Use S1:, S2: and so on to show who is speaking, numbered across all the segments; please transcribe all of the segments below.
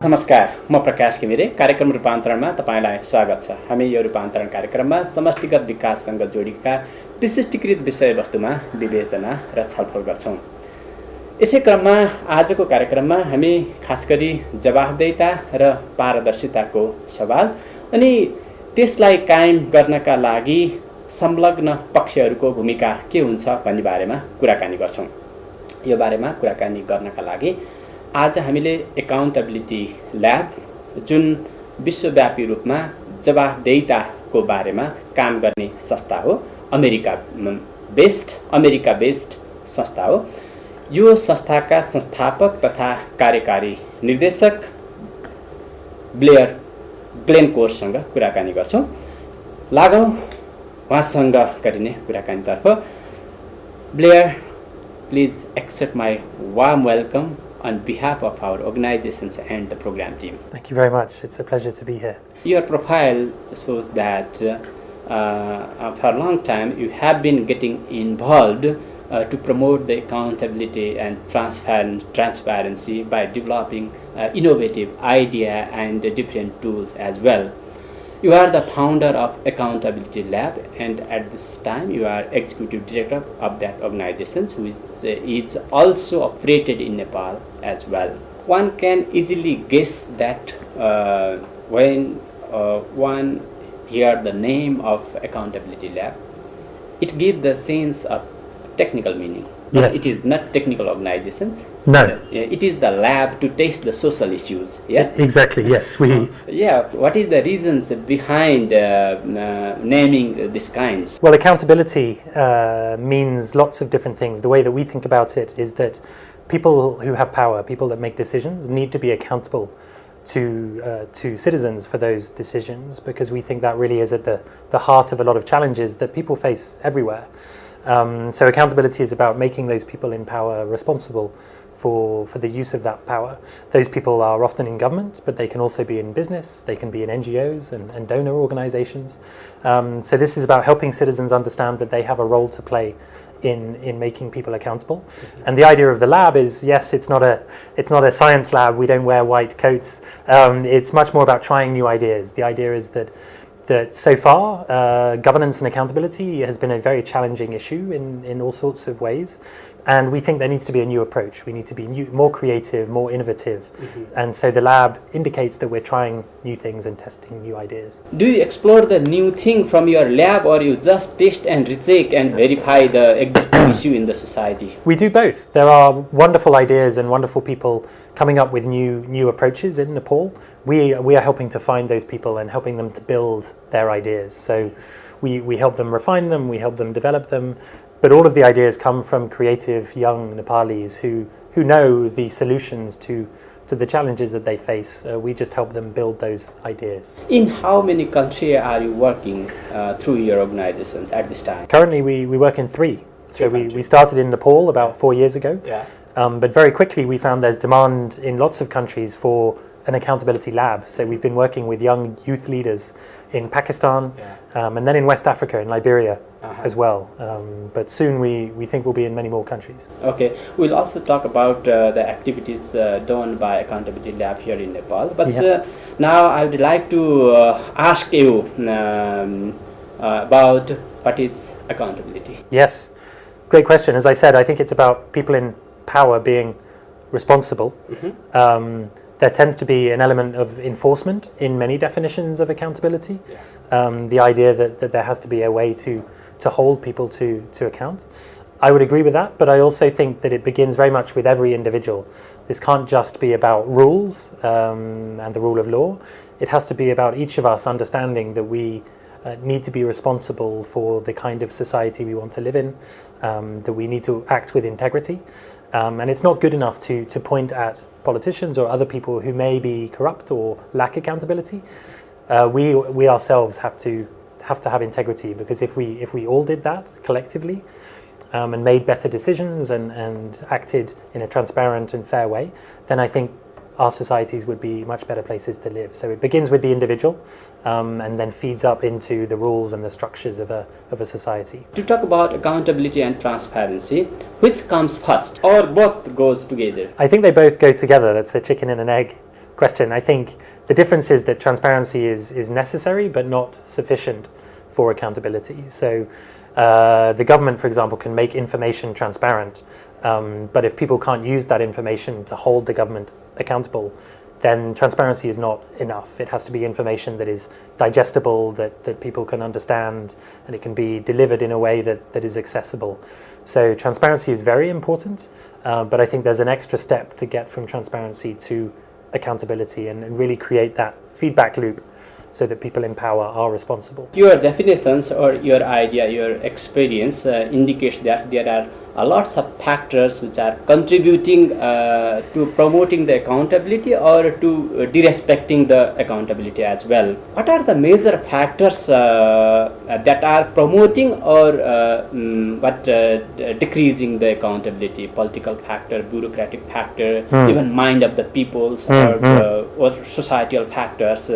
S1: नमस्कार, म प्रकाश घिमिरे। कार्यक्रम रूपान्तरणमा तपाईँलाई स्वागत छ। हामी यो रूपान्तरण कार्यक्रममा समष्टिगत विकाससँग जोडिएका विशिष्टीकृत विषयवस्तुमा विवेचना र छलफल गर्छौँ। यसै क्रममा आजको कार्यक्रममा हामी खास गरी जवाफदेहिता र पारदर्शिताको सवाल अनि त्यसलाई कायम गर्नका लागि संलग्न पक्षहरूको भूमिका के हुन्छ भन्ने बारेमा कुराकानी गर्छौँ। यो बारेमा कुराकानी गर्नका लागि आज हामीले एकाउन्टेबिलिटी ल्याब, जुन विश्वव्यापी रूपमा जवाफदेहिताको बारेमा काम गर्ने संस्था हो, अमेरिका बेस्ड संस्था हो, यो संस्थाका संस्थापक तथा कार्यकारी निर्देशक ब्लेयर ग्लेनकोर्ससँग कुराकानी गर्छौँ। लागौँ उहाँसँग गरिने कुराकानीतर्फ। Blair, please accept my warm welcome on behalf of our organizations and the program team.
S2: Thank you very much. It's a pleasure to be here.
S1: Your profile shows that for a long time you have been getting involved to promote the accountability and transparency by developing innovative idea and different tools as well. You are the founder of Accountability Lab, and at this time you are executive director of that organization, which is also operated in Nepal as well. One can easily guess that when one hears the name of Accountability Lab, it gives the sense of technical meaning.
S2: Yes.
S1: It is not technical organizations.
S2: No.
S1: It is the lab to test the social issues. Yeah.
S2: Exactly. Yes.
S1: Yeah. What is the reasons behind naming this kind?
S2: Well, accountability means lots of different things. The way that we think about it is that people who have power, people that make decisions, need to be accountable to citizens for those decisions, because we think that really is at the heart of a lot of challenges that people face everywhere. So accountability is about making those people in power responsible for the use of that power. Those people are often in government, but they can also be in business, they can be in NGOs and donor organizations. So this is about helping citizens understand that they have a role to play in making people accountable. Mm-hmm. And the idea of the lab is, yes, it's not a science lab, we don't wear white coats. It's much more about trying new ideas. The idea is that so far, governance and accountability has been a very challenging issue in all sorts of ways. And we think there needs to be a new approach. We need to be more creative, more innovative. Mm-hmm. And so the lab indicates that we're trying new things and testing new ideas.
S1: Do you explore the new thing from your lab, or you just test and recheck and verify the existing issue in the society?
S2: We do both. There are wonderful ideas and wonderful people coming up with new approaches in Nepal. We are helping to find those people and helping them to build their ideas. So we help them refine them, we help them develop them. But all of the ideas come from creative young Nepalis who know the solutions to the challenges that they face. We just help them build those ideas.
S1: In how many countries are you working through your organizations at this time?
S2: Currently we work in 3. So we started in Nepal about 4 years ago.
S1: Yeah.
S2: But very quickly we found there's demand in lots of countries for an accountability lab. So we've been working with young youth leaders in Pakistan, and then in West Africa, in Liberia as well. But soon we think we'll be in many more countries.
S1: Okay, we'll also talk about the activities done by Accountability Lab here in Nepal. But yes. Now I would like to ask you about what is accountability.
S2: Yes, great question. As I said, I think it's about people in power being responsible. Mm-hmm. There tends to be an element of enforcement in many definitions of accountability. Yeah. The idea that there has to be a way to hold people to account. I would agree with that, but I also think that it begins very much with every individual. This can't just be about rules and the rule of law. It has to be about each of us understanding that we need to be responsible for the kind of society we want to live in, that we need to act with integrity. And it's not good enough to point at politicians or other people who may be corrupt or lack accountability. We ourselves have to have integrity, because if we all did that collectively and made better decisions and acted in a transparent and fair way, then I think our societies would be much better places to live. So it begins with the individual and then feeds up into the rules and the structures of a society.
S1: To talk about accountability and transparency, which comes first, or both goes together?
S2: I think they both go together. That's a chicken and an egg question. I think the difference is that transparency is necessary but not sufficient for accountability. So the government, for example, can make information transparent, but if people can't use that information to hold the government accountable, then transparency is not enough. It has to be information that is digestible, that people can understand, and it can be delivered in a way that is accessible. So transparency is very important, but I think there's an extra step to get from transparency to accountability and really create that feedback loop so that people in power are responsible.
S1: Your definitions or your idea, your experience indicates that there are lots of factors which are contributing to promoting the accountability or to disrespecting the accountability as well. What are the major factors that are promoting or decreasing the accountability? Political factor, bureaucratic factor, even mind of the peoples or societal factors.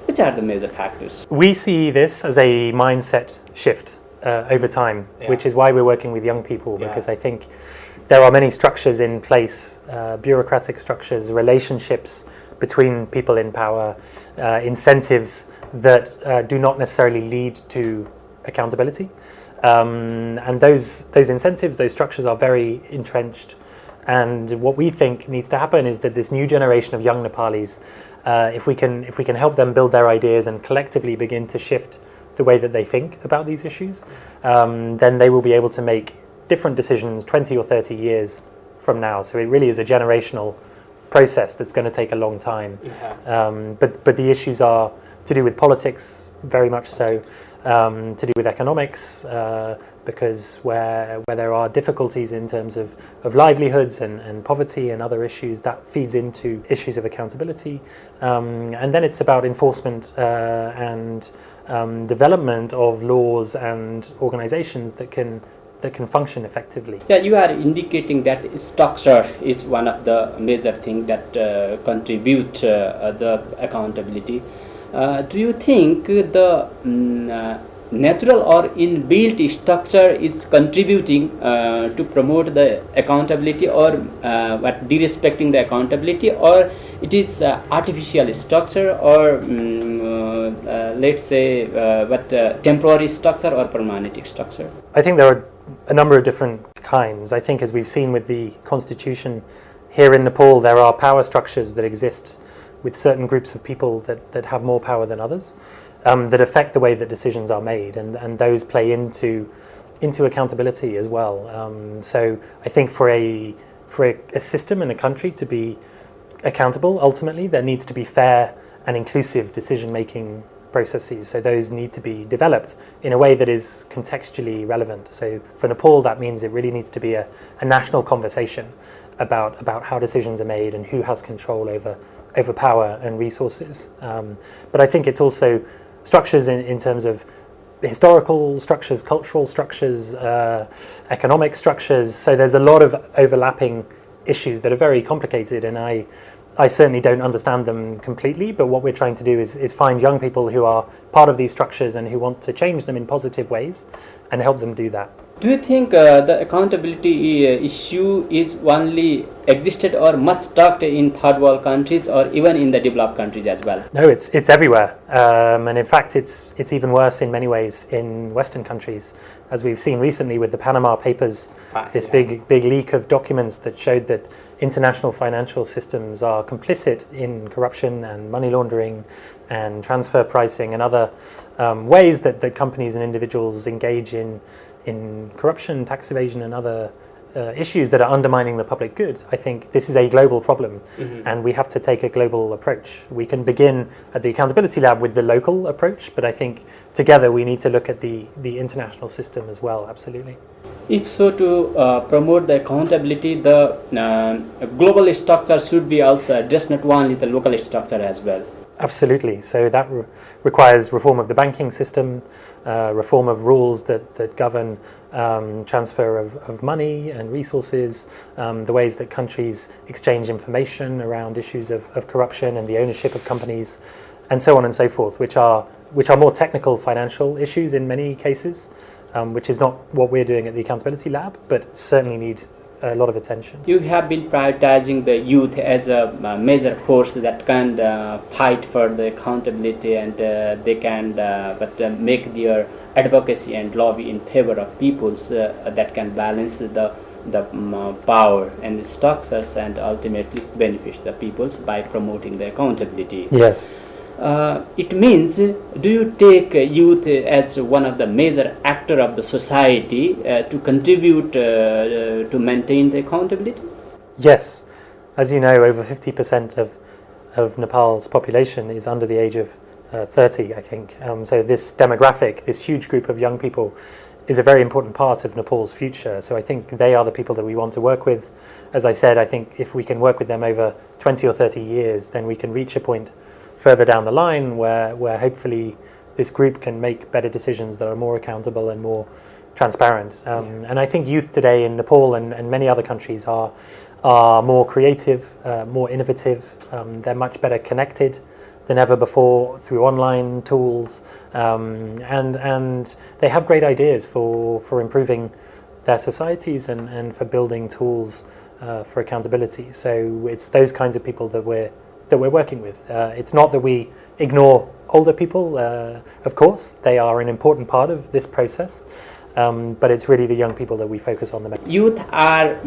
S1: Which are the major factors?
S2: We see this as a mindset shift over time, which is why we're working with young people, because I think there are many structures in place, bureaucratic structures, relationships between people in power, incentives that do not necessarily lead to accountability. And those incentives, those structures are very entrenched. And what we think needs to happen is that this new generation of young Nepalis, if we can help them build their ideas and collectively begin to shift the way that they think about these issues, then they will be able to make different decisions 20 or 30 years from now. So it really is a generational process that's going to take a long time. But the issues are to do with politics, very much so, to do with economics, because where there are difficulties in terms of livelihoods and poverty and other issues, that feeds into issues of accountability. And then it's about enforcement and development of laws and organizations that can function effectively.
S1: Yeah, you are indicating that structure is one of the major things that contribute the accountability. Do you think the natural or inbuilt structure is contributing to promote the accountability or disrespecting the accountability, or it is artificial structure or let's say temporary structure or permanent structure?
S2: I think there are a number of different kinds. I think, as we've seen with the constitution here in Nepal, there are power structures that exist with certain groups of people that have more power than others, that affect the way that decisions are made, and those play into accountability as well. So I think for a system and a country to be accountable, ultimately there needs to be fair and inclusive decision-making processes. So those need to be developed in a way that is contextually relevant. So for Nepal, that means it really needs to be a national conversation about how decisions are made and who has control over power and resources. But I think it's also structures in terms of historical structures, cultural structures, economic structures. So there's a lot of overlapping issues that are very complicated, and I certainly don't understand them completely, but what we're trying to do is find young people who are part of these structures and who want to change them in positive ways and help them do that.
S1: Do you think the accountability issue is only existed or must talked in third world countries or even in the developed countries as well?
S2: No, it's everywhere, and in fact it's even worse in many ways in Western countries, as we've seen recently with the Panama Papers, big leak of documents that showed that international financial systems are complicit in corruption and money laundering and transfer pricing and other ways that companies and individuals engage in corruption, tax evasion and other issues that are undermining the public good. I think this is a global problem, and we have to take a global approach. We can begin at the Accountability Lab with the local approach, but I think together we need to look at the international system as well, absolutely.
S1: If so, to promote the accountability, the global structure should be also addressed, not only the local structure as well.
S2: Absolutely. So that requires reform of the banking system, reform of rules that govern transfer of money and resources, the ways that countries exchange information around issues of corruption and the ownership of companies, and so on and so forth, which are more technical financial issues in many cases, which is not what we're doing at the Accountability Lab, but certainly need a lot of attention.
S1: You have been prioritizing the youth as a major force that can fight for the accountability, and they can make their advocacy and lobby in favor of peoples that can balance the power and the structures and ultimately benefit the peoples by promoting the accountability.
S2: Yes.
S1: It means, do you take youth as one of the major actor of the society to contribute to maintain the accountability?
S2: Yes. As you know, over 50% of Nepal's population is under the age of 30, I think. So this demographic, this huge group of young people, is a very important part of Nepal's future. So I think they are the people that we want to work with. As I said, I think if we can work with them over 20 or 30 years, then we can reach a point further down the line where hopefully this group can make better decisions that are more accountable and more transparent. And I think youth today in Nepal and many other countries are more creative, more innovative. They're much better connected than ever before through online tools, and they have great ideas for improving their societies and for building tools for accountability. So it's those kinds of people that we're working with. It's not that we ignore older people, of course, they are an important part of this process, but it's really the young people that we focus on the most.
S1: Youth are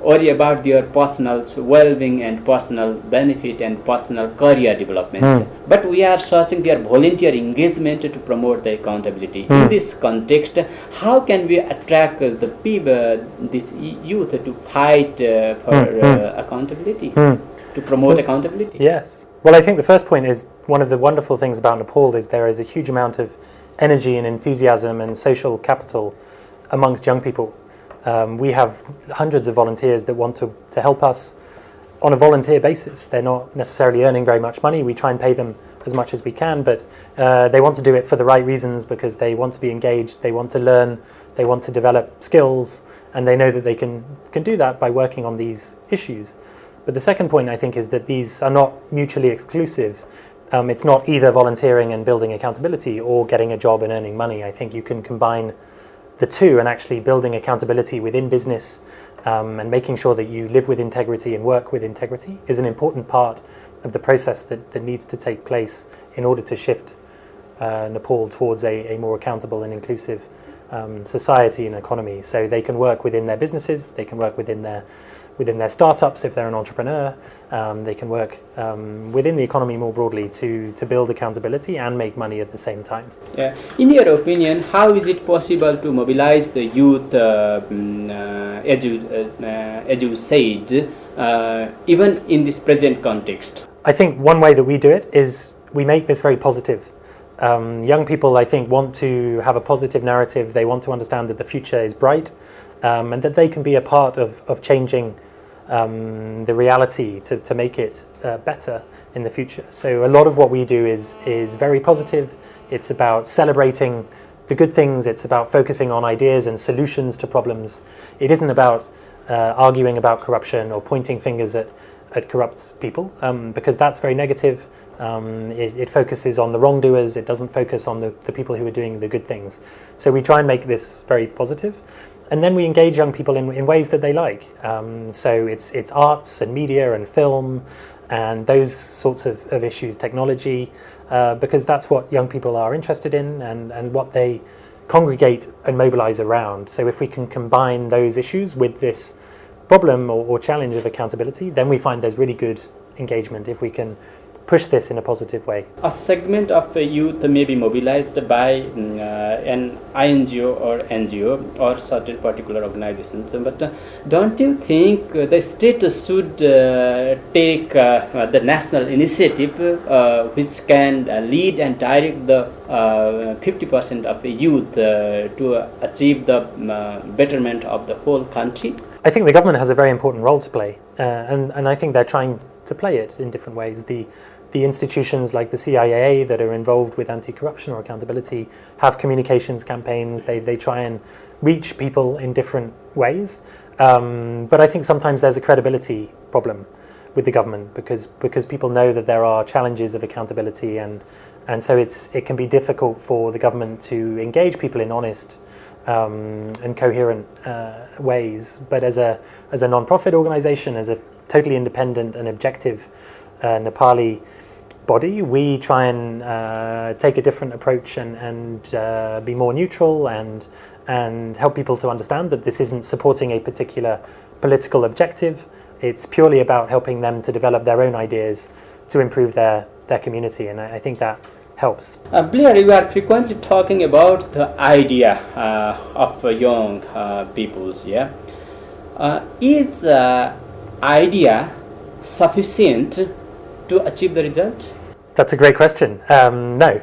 S1: worry about their personal well-being and personal benefit and personal career development. But we are searching their volunteer engagement to promote the accountability. In this context, how can we attract the people, this youth, to fight for accountability, to promote accountability?
S2: Yes. Well, I think the first point is one of the wonderful things about Nepal is there is a huge amount of energy and enthusiasm and social capital amongst young people. We have hundreds of volunteers that want to help us on a volunteer basis. They're not necessarily earning very much money. We try and pay them as much as we can, but they want to do it for the right reasons, because they want to be engaged, they want to learn, they want to develop skills, and they know that they can do that by working on these issues. But the second point, I think, is that these are not mutually exclusive. It's not either volunteering and building accountability or getting a job and earning money. I think you can combine the two, and actually building accountability within business and making sure that you live with integrity and work with integrity is an important part of the process that needs to take place in order to shift Nepal towards a more accountable and inclusive society and economy. So they can work within their businesses, they can work within their startups if they're an entrepreneur, they can work within the economy more broadly to build accountability and make money at the same time.
S1: Yeah. In your opinion, how is it possible to mobilize the youth, as you said, even in this present context?
S2: I think one way that we do it is we make this very positive. Young people, I think, want to have a positive narrative. They want to understand that the future is bright, and that they can be a part of changing the reality to make it better in the future. So a lot of what we do is very positive. It's about celebrating the good things. It's about focusing on ideas and solutions to problems. It isn't about arguing about corruption or pointing fingers at corrupt people, because that's very negative. It focuses on the wrongdoers. It doesn't focus on the people who are doing the good things. So we try and make this very positive. And then we engage young people in ways that they like. So it's arts and media and film and those sorts of issues, technology, because that's what young people are interested in and what they congregate and mobilize around. So if we can combine those issues with this problem or challenge of accountability, then we find there's really good engagement if we can push this in a positive way.
S1: A segment of youth may be mobilized by an INGO or NGO or certain particular organizations, but don't you think the state should take the national initiative which can lead and direct the 50% of the youth to achieve the betterment of the whole country?
S2: I think the government has a very important role to play, and I think they're trying to play it in different ways. The institutions like the CIA that are involved with anti-corruption or accountability have communications campaigns. They try and reach people in different ways. But I think sometimes there's a credibility problem with the government because people know that there are challenges of accountability, and so it can be difficult for the government to engage people in honest and coherent ways. But as a non-profit organization, as a totally independent and objective Nepali body, we try and take a different approach and be more neutral and help people to understand that this isn't supporting a particular political objective. It's purely about helping them to develop their own ideas to improve their community, and I think that helps.
S1: Blair, you are frequently talking about the idea of young peoples. Yeah, is idea sufficient to achieve the result?
S2: That's a great question. No,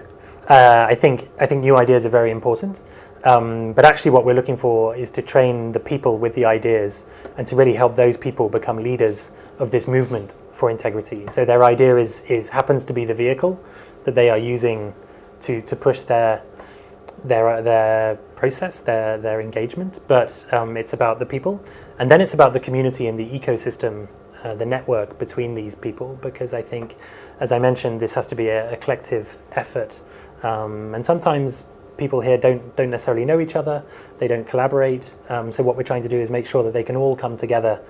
S2: I think new ideas are very important. But actually what we're looking for is to train the people with the ideas and to really help those people become leaders of this movement for integrity. So their idea is happens to be the vehicle that they are using to push their process, their engagement, but it's about the people. And then it's about the community and the ecosystem, the network between these people, because I think, as I mentioned, this has to be a collective effort. And sometimes people here don't necessarily know each other, they don't collaborate, so what we're trying to do is make sure that they can all come together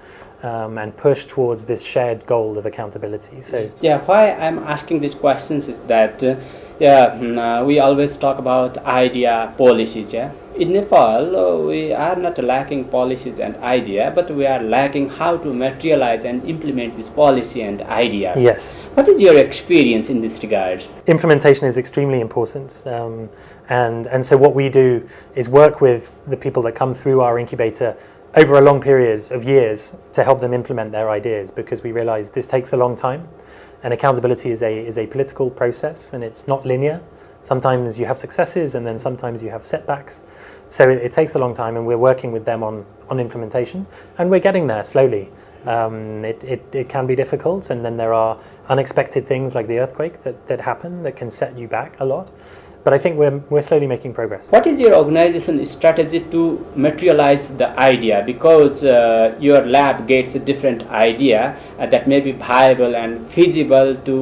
S2: and push towards this shared goal of accountability. So
S1: yeah, why I'm asking these questions is that we always talk about idea policies. Yeah, in Nepal we are not lacking policies and idea, but we are lacking how to materialize and implement this policy and idea.
S2: yes,
S1: What is your experience in this regard?
S2: implementation is extremely important, and so what we do is work with the people that come through our incubator over a long period of years to help them implement their ideas, because we realize this takes a long time, and accountability is a political process, and it's not linear. Sometimes you have successes and then sometimes you have setbacks, so it takes a long time, and we're working with them on implementation, and we're getting there slowly. It can be difficult, and then there are unexpected things like the earthquake that happen that can set you back a lot, but I think we're slowly making progress.
S1: What is your organization strategy to materialize the idea? Because your lab gets a different idea that may be viable and feasible to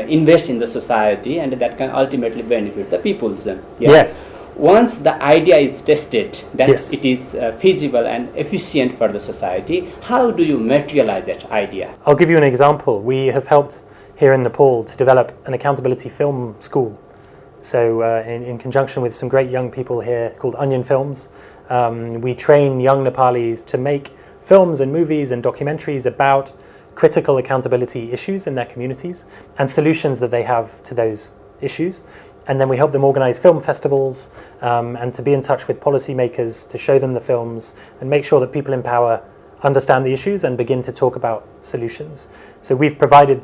S1: invest in the society, and that can ultimately benefit the peoples. Yeah?
S2: Yes.
S1: Once the idea is tested that
S2: Yes.
S1: it is feasible and efficient for the society, how do you materialize that idea?
S2: I'll give you an example. We have helped here in Nepal to develop an accountability film school. So in conjunction with some great young people here called Onion Films, we train young Nepalis to make films and movies and documentaries about critical accountability issues in their communities and solutions that they have to those issues. And then we help them organize film festivals and to be in touch with policymakers to show them the films and make sure that people in power understand the issues and begin to talk about solutions. So we've provided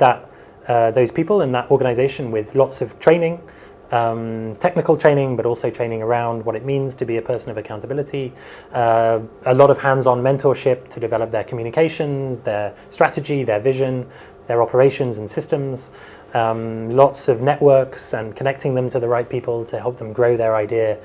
S2: those people in that organization with lots of training, technical training, but also training around what it means to be a person of accountability, a lot of hands-on mentorship to develop their communications, their strategy, their vision, their operations and systems, lots of networks and connecting them to the right people to help them grow their idea.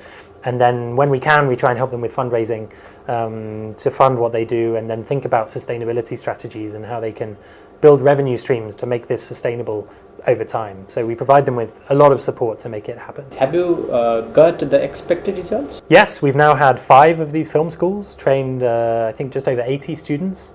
S2: And then when we can, we try and help them with fundraising to fund what they do, and then think about sustainability strategies and how they can build revenue streams to make this sustainable over time. So we provide them with a lot of support to make it happen.
S1: Have you got the expected results?
S2: Yes, we've now had 5 of these film schools, trained I think just over 80 students.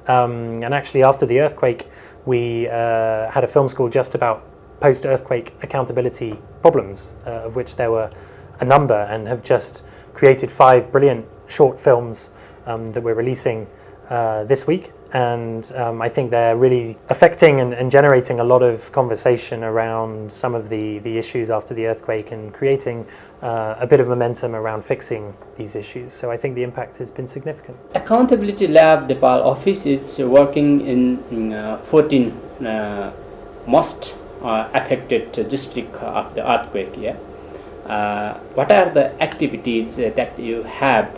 S2: And actually after the earthquake, we had a film school just about post-earthquake accountability problems, of which there were a number, and have just created 5 brilliant short films that we're releasing this week. And I think they're really affecting and generating a lot of conversation around some of the issues after the earthquake, and creating a bit of momentum around fixing these issues. So I think the impact has been significant.
S1: Accountability Lab Nepal office is working in 14 most affected district of the earthquake. Yeah. What are the activities that you have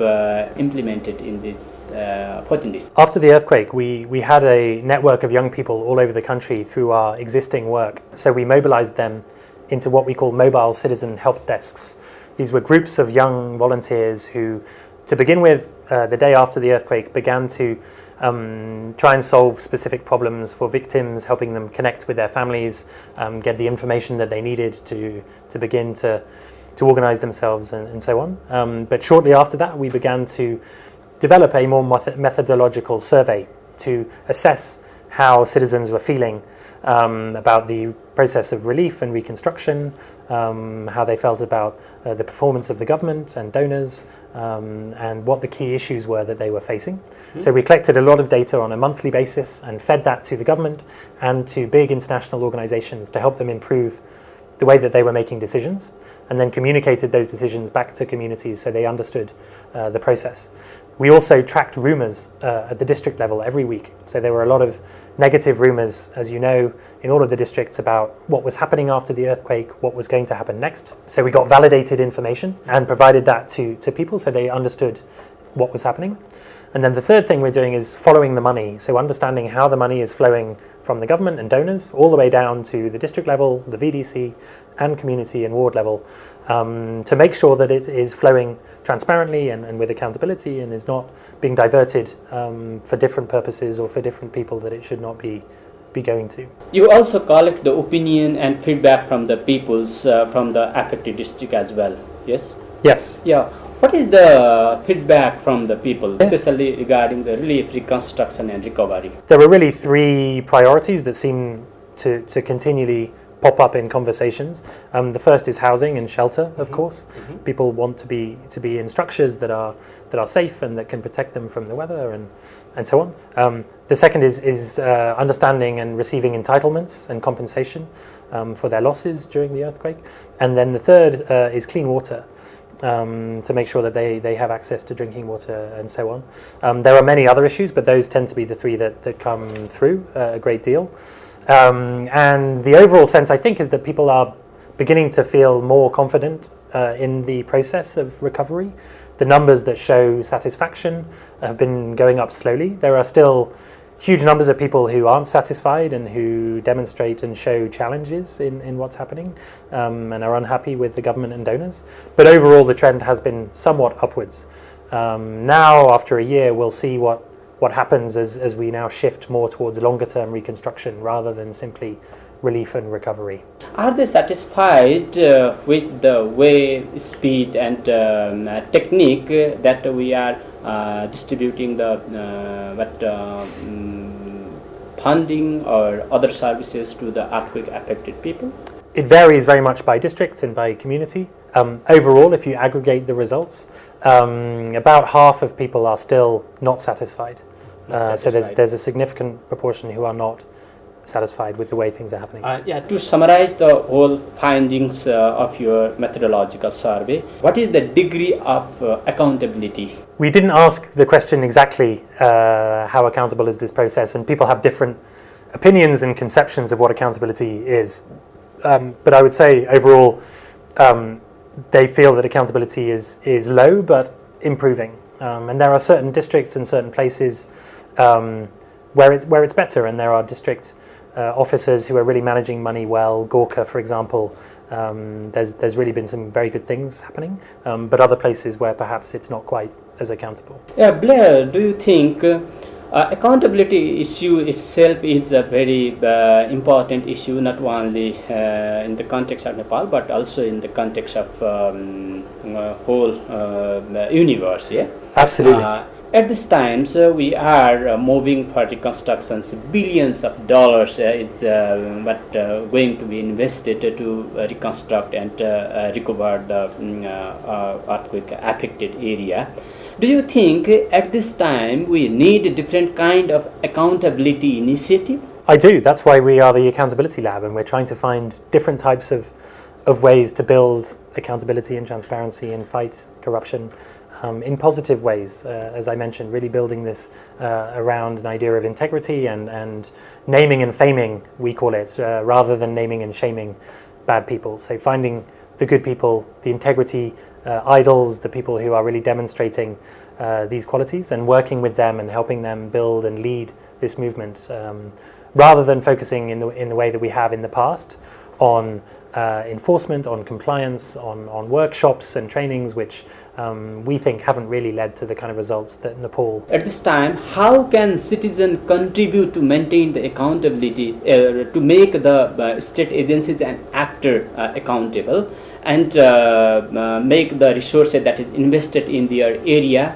S1: implemented in these 14 days?
S2: After the earthquake, we had a network of young people all over the country through our existing work. So we mobilized them into what we call mobile citizen help desks. These were groups of young volunteers who, to begin with, the day after the earthquake, began to try and solve specific problems for victims, helping them connect with their families, get the information that they needed to begin to organise themselves and so on. But shortly after that, we began to develop a more methodological survey to assess how citizens were feeling about the process of relief and reconstruction, how they felt about the performance of the government and donors, and what the key issues were that they were facing. Mm-hmm. So we collected a lot of data on a monthly basis and fed that to the government and to big international organisations to help them improve the way that they were making decisions, and then communicated those decisions back to communities so they understood the process. We also tracked rumours at the district level every week. So there were a lot of negative rumours, as you know, in all of the districts about what was happening after the earthquake, what was going to happen next. So we got validated information and provided that to people so they understood what was happening. And then the third thing we're doing is following the money. So understanding how the money is flowing from the government and donors all the way down to the district level, the VDC and community and ward level, to make sure that it is flowing transparently and with accountability and is not being diverted for different purposes or for different people that it should not be going to.
S1: You also collect the opinion and feedback from the peoples from the affected district as well, yes?
S2: Yes.
S1: Yeah. What is the feedback from the people, especially regarding the relief, reconstruction and recovery?
S2: There were really three priorities that seem to continually pop up in conversations. The first is housing and shelter, of course. Mm-hmm. People want to be in structures that are safe and that can protect them from the weather and so on. The second is understanding and receiving entitlements and compensation for their losses during the earthquake. And then the third is clean water. To make sure that they have access to drinking water and so on. There are many other issues, but those tend to be the three that come through a great deal. And the overall sense, I think, is that people are beginning to feel more confident in the process of recovery. The numbers that show satisfaction have been going up slowly. There are still huge numbers of people who aren't satisfied and who demonstrate and show challenges in what's happening and are unhappy with the government and donors. But overall, the trend has been somewhat upwards. Now, after a year, we'll see what happens as we now shift more towards longer-term reconstruction rather than simply relief and recovery.
S1: Are they satisfied with the way, speed and technique that we are distributing the funding or other services to the earthquake affected people?
S2: It varies very much by district and by community. Overall, if you aggregate the results, about half of people are still not satisfied. So there's a significant proportion who are not satisfied with the way things are happening.
S1: To summarize the whole findings of your methodological survey, what is the degree of accountability?
S2: We didn't ask the question exactly how accountable is this process, and people have different opinions and conceptions of what accountability is. But I would say overall they feel that accountability is low but improving. And there are certain districts and certain places where it's better, and there are district officers who are really managing money well. Gorka, for example, there's really been some very good things happening, but other places where perhaps it's not quite as accountable.
S1: Yeah, Blair, do you think accountability issue itself is a very important issue, not only in the context of Nepal, but also in the context of whole universe? Yeah,
S2: absolutely.
S1: At this time, we are moving for reconstructions. Billions of dollars is going to be invested to reconstruct and recover the earthquake affected area. Do you think at this time we need a different kind of accountability initiative?
S2: I do. That's why we are the Accountability Lab, and we're trying to find different types of ways to build accountability and transparency and fight corruption in positive ways. As I mentioned, really building this around an idea of integrity and naming and faming, we call it, rather than naming and shaming bad people. So finding the good people, the integrity idols, the people who are really demonstrating these qualities, and working with them and helping them build and lead this movement, rather than focusing in the way that we have in the past on enforcement, on compliance, on workshops and trainings, which we think haven't really led to the kind of results that Nepal.
S1: At this time, how can citizens contribute to maintain the accountability, to make the state agencies and actor accountable? and make the resources that is invested in their area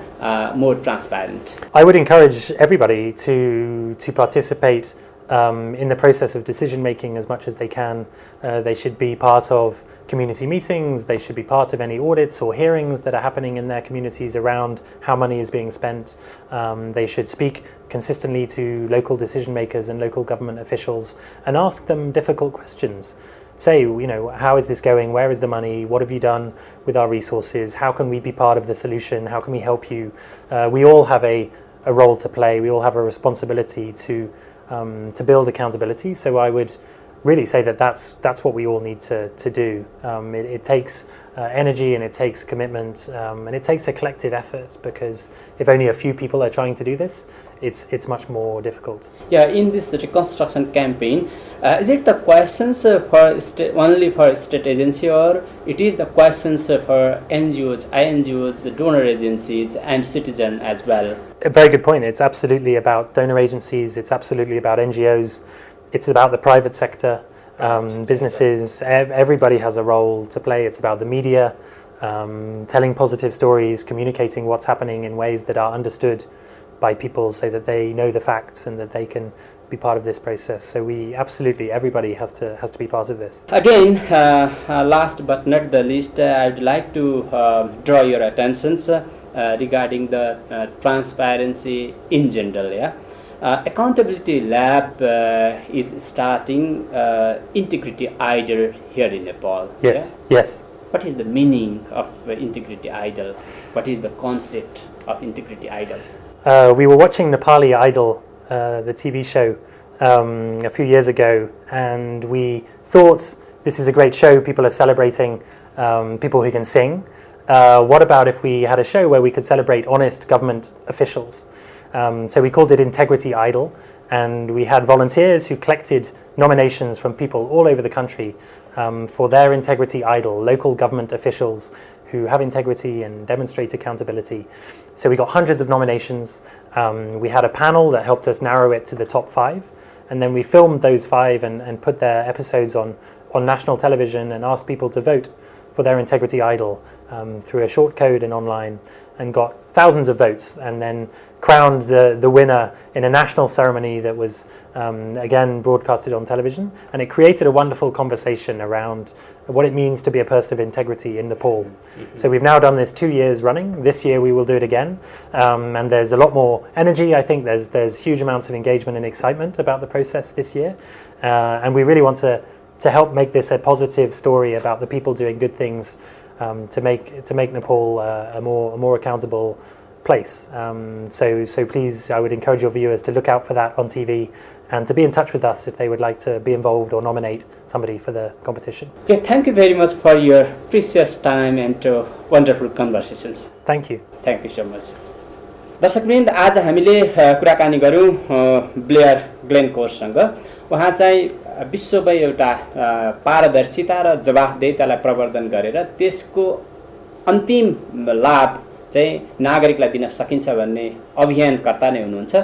S1: more transparent.
S2: I would encourage everybody to participate in the process of decision making as much as they can. They should be part of community meetings, they should be part of any audits or hearings that are happening in their communities around how money is being spent. They should speak consistently to local decision makers and local government officials and ask them difficult questions. Say, you know, how is this going? Where is the money? What have you done with our resources? How can we be part of the solution? How can we help you? We all have a role to play. We all have a responsibility to build accountability. So I would really say that that's what we all need to do. It takes energy and it takes commitment and it takes a collective effort, because if only a few people are trying to do this, it's much more difficult.
S1: Yeah, in this reconstruction campaign, is it the questions for only for state agency, or it is the questions for NGOs, INGOs, donor agencies and citizen as well?
S2: A very good point. It's absolutely about donor agencies, it's absolutely about NGOs, it's about the private sector, businesses, everybody has a role to play. It's about the media, telling positive stories, communicating what's happening in ways that are understood by people so that they know the facts and that they can be part of this process. So we absolutely, everybody has to be part of this.
S1: Again, last but not the least, I would like to draw your attention regarding the transparency in general. Yeah, Accountability Lab is starting Integrity Idol here in Nepal.
S2: Yes,
S1: yeah?
S2: yes.
S1: What is the meaning of Integrity Idol? What is the concept of Integrity Idol?
S2: We were watching Nepali Idol, the TV show, a few years ago, and we thought this is a great show. People are celebrating people who can sing. What about if we had a show where we could celebrate honest government officials? So we called it Integrity Idol, and we had volunteers who collected nominations from people all over the country for their Integrity Idol, local government officials who have integrity and demonstrate accountability. So we got hundreds of nominations. We had a panel that helped us narrow it to the top 5, and then we filmed those 5 and put their episodes on national television and asked people to vote for their Integrity Idol through a short code and online, and got thousands of votes, and then crowned the winner in a national ceremony that was again broadcasted on television. And it created a wonderful conversation around what it means to be a person of integrity in Nepal. Mm-hmm. So we've now done this 2 years running. This year we will do it again, and there's a lot more energy. I think there's huge amounts of engagement and excitement about the process this year, and we really want to help make this a positive story about the people doing good things to make Nepal a more accountable place. So please, I would encourage your viewers to look out for that on TV and to be in touch with us if they would like to be involved or nominate somebody for the competition.
S1: Okay, thank you very much for your precious time and wonderful conversations.
S2: Thank you.
S1: Thank you so much. दर्शकवृन्द, आज हामीले कुराकानी गऱ्यौँ Blair ग्लेनकोर्ससँग। उहाँ चाहिँ विश्वमै एउटा पारदर्शिता र जवाफदेहितालाई प्रवर्धन गरेर त्यसको अन्तिम लाभ चाहिँ नागरिकलाई दिन सकिन्छ भन्ने अभियानकर्ता नै हुनुहुन्छ।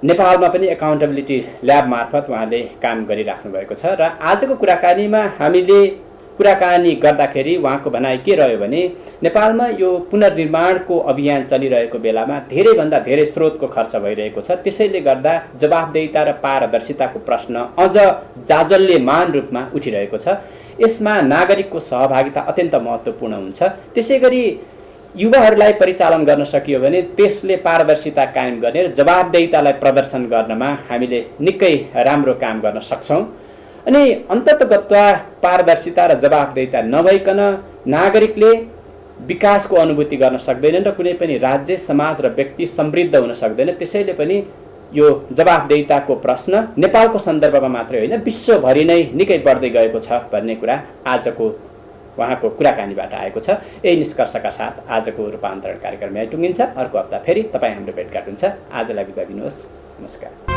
S1: नेपालमा पनि एकाउन्टेबिलिटी ल्याब मार्फत उहाँले काम गरिराख्नु भएको छ र आजको कुराकानीमा हामीले कुराकानी गर्दाखेरि उहाँको भनाइ के रह्यो भने नेपालमा यो पुनर्निर्माणको अभियान चलिरहेको बेलामा धेरैभन्दा धेरै स्रोतको खर्च भइरहेको छ। त्यसैले गर्दा जवाफदेहिता र पारदर्शिताको प्रश्न अझ जाजल्यमान रूपमा उठिरहेको छ। यसमा नागरिकको सहभागिता अत्यन्त महत्त्वपूर्ण हुन्छ। त्यसैगरी युवाहरूलाई परिचालन गर्न सकियो भने त्यसले पारदर्शिता कायम गर्ने र जवाफदेहितालाई प्रदर्शन गर्नमा हामीले निकै राम्रो काम गर्न सक्छौँ। अनि अन्ततगतवा पारदर्शिता र जवाफदेहिता नभइकन नागरिकले विकासको अनुभूति गर्न सक्दैनन् र कुनै पनि राज्य, समाज र व्यक्ति समृद्ध हुन सक्दैन। त्यसैले पनि यो जवाफदेहिताको प्रश्न नेपालको सन्दर्भमा मात्रै होइन, विश्वभरि नै निकै बढ्दै गएको छ भन्ने कुरा आजको उहाँको कुराकानीबाट आएको छ। यही निष्कर्षका साथ आजको रूपान्तरण कार्यक्रम यहाँ टुङ्गिन्छ। अर्को हप्ता फेरि तपाईँ हाम्रो भेटघाट हुन्छ। आजलाई बिदा दिनुहोस्। नमस्कार।